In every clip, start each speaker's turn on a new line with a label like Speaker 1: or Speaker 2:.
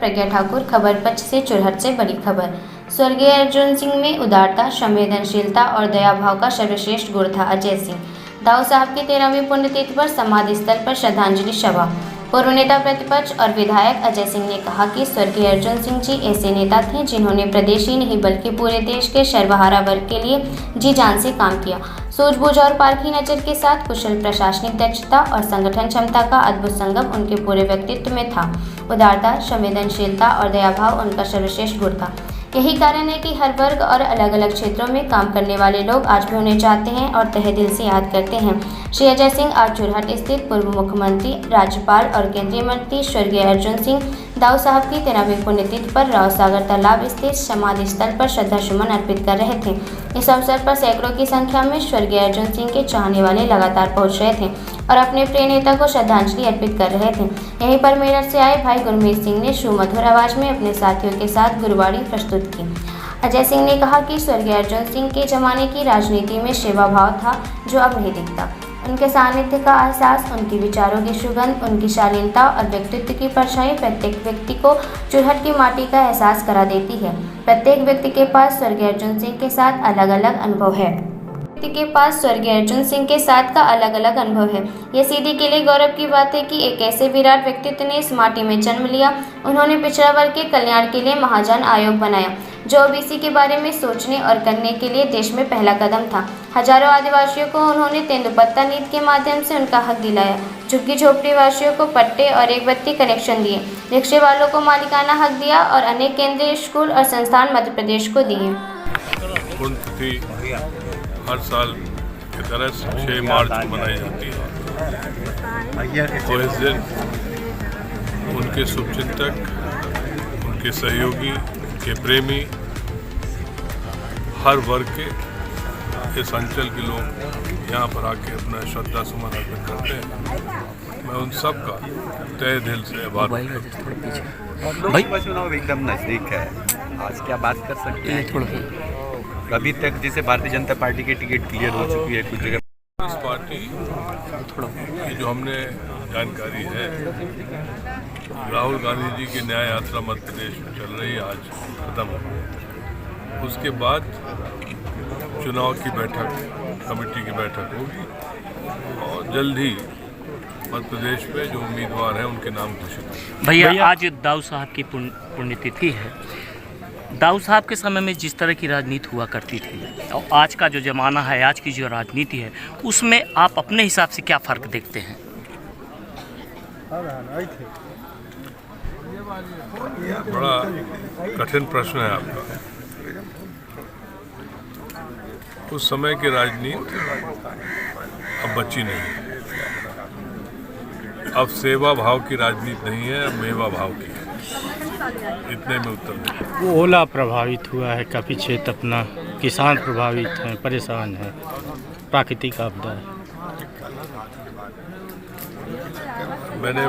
Speaker 1: प्रज्ञा ठाकुर। खबर पक्ष से चुरहट से बड़ी खबर। स्वर्गीय अर्जुन सिंह में उदारता, संवेदनशीलता और दया भाव का सर्वश्रेष्ठ गुण था। अजय सिंह। दाऊ साहब की 13वीं पुण्यतिथि पर समाधि स्थल पर श्रद्धांजलि सभा। पूर्व नेता प्रतिपक्ष और विधायक अजय सिंह ने कहा कि स्वर्गीय अर्जुन सिंह जी ऐसे नेता थे जिन्होंने प्रदेश ही नहीं बल्कि पूरे देश के सर्वहारा वर्ग के लिए जी जान से काम किया। सूझबूझ और पारखी नजर के साथ कुशल प्रशासनिक दक्षता और संगठन क्षमता का अद्भुत संगम उनके पूरे व्यक्तित्व में था। उदारता, संवेदनशीलता और दयाभाव उनका सर्वश्रेष्ठ गुण था। यही कारण है कि हर वर्ग और अलग अलग क्षेत्रों में काम करने वाले लोग आज भी उन्हें चाहते हैं और तहे दिल से याद करते हैं। श्री अजय सिंह आज चुरहट स्थित पूर्व मुख्यमंत्री, राज्यपाल और केंद्रीय मंत्री स्वर्गीय अर्जुन सिंह दाऊ साहब की 13वीं पुण्यतिथि पर राव सागर तालाब स्थित समाधि स्थल पर श्रद्धा सुमन अर्पित कर रहे थे। इस अवसर पर सैकड़ों की संख्या में स्वर्गीय अर्जुन सिंह के चाहने वाले लगातार पहुंच रहे थे और अपने प्रिय नेता को श्रद्धांजलि अर्पित कर रहे थे। यहीं पर मेरठ से आए भाई गुरमीत सिंह ने सुमधुर आवाज में अपने साथियों के साथ गुरुवाणी प्रस्तुत की। अजय सिंह ने कहा कि स्वर्गीय अर्जुन सिंह के जमाने की राजनीति में सेवा भाव था जो अब नहीं दिखता। उनके सानिध्य का एहसास, उनकी विचारों की सुगंध, उनकी शालीनता और व्यक्तित्व की परछाई प्रत्येक व्यक्ति को चुरहट की माटी का एहसास करा देती है। प्रत्येक व्यक्ति के पास स्वर्गीय अर्जुन सिंह के साथ अलग अलग अनुभव है। यह सीधी के लिए गौरव की बात है कि एक ऐसे विराट व्यक्तित्व ने इस माटी में जन्म लिया। उन्होंने पिछड़ा वर्ग के कल्याण के लिए महाजन आयोग बनाया जो ओबीसी के बारे में सोचने और करने के लिए देश में पहला कदम था। हजारों आदिवासियों को उन्होंने तेंदुपत्ता नीति के माध्यम से उनका हक दिलाया। झुग्गी झोपड़ी वासियों को पट्टे और एक बत्ती कनेक्शन दिए। रिक्शे वालों को मालिकाना हक दिया और अनेक केंद्रीय स्कूल और संस्थान मध्य प्रदेश को दिए।
Speaker 2: हर साल की तरह 6 मार्च को मनाई जाती है। तो इस दिन उनके शुभचिंतक, उनके सहयोगी, उनके प्रेमी, हर वर्ग के इस अंचल के लोग यहाँ पर आके अपना श्रद्धा सुमन अर्पित करते हैं। मैं उन सब का तहे दिल से आभार
Speaker 3: भाई चुनाव एकदम नजदीक है, आज क्या बात कर सकते हैं? अभी तक जैसे भारतीय जनता पार्टी की टिकट क्लियर हो चुकी है कुछ जगह।
Speaker 2: इस पार्टी की जो हमने जानकारी है, राहुल गांधी जी की न्याय यात्रा मध्य प्रदेश में चल रही है, आज खत्म हो गई। उसके बाद चुनाव की बैठक, कमेटी की बैठक होगी और जल्द ही मध्य प्रदेश में जो उम्मीदवार हैं उनके नाम घोषित।
Speaker 4: भैया आज दाऊ साहब की पुण्यतिथि है। दाऊ साहब के समय में जिस तरह की राजनीति हुआ करती थी और आज का जो ज़माना है, आज की जो राजनीति है, उसमें आप अपने हिसाब से क्या फ़र्क देखते हैं?
Speaker 2: बड़ा कठिन प्रश्न है आपका। उस समय की राजनीति अब बची नहीं। अब सेवा भाव की राजनीति नहीं है, अब मेवा भाव की है। इतने में उत्तर नहीं।
Speaker 5: वो ओला प्रभावित हुआ है, काफ़ी क्षेत्र अपना, किसान प्रभावित हैं, परेशान हैं, प्राकृतिक आपदा है।
Speaker 2: मैंने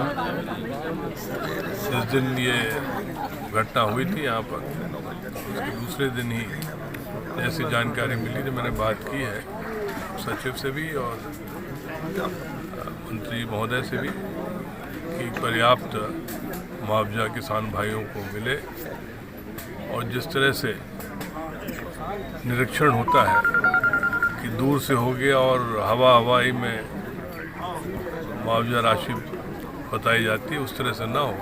Speaker 2: जिस दिन ये घटना हुई थी यहाँ पर, उसके दूसरे दिन ही ऐसी जानकारी मिली तो मैंने बात की है सचिव से भी और मंत्री महोदय से भी कि पर्याप्त मुआवजा किसान भाइयों को मिले। और जिस तरह से निरीक्षण होता है कि दूर से हो गया और हवाई में मुआवजा राशि बताई जाती है, उस तरह से ना हो,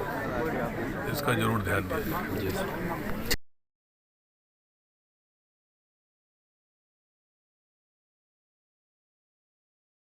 Speaker 2: इसका जरूर ध्यान दिया जाए।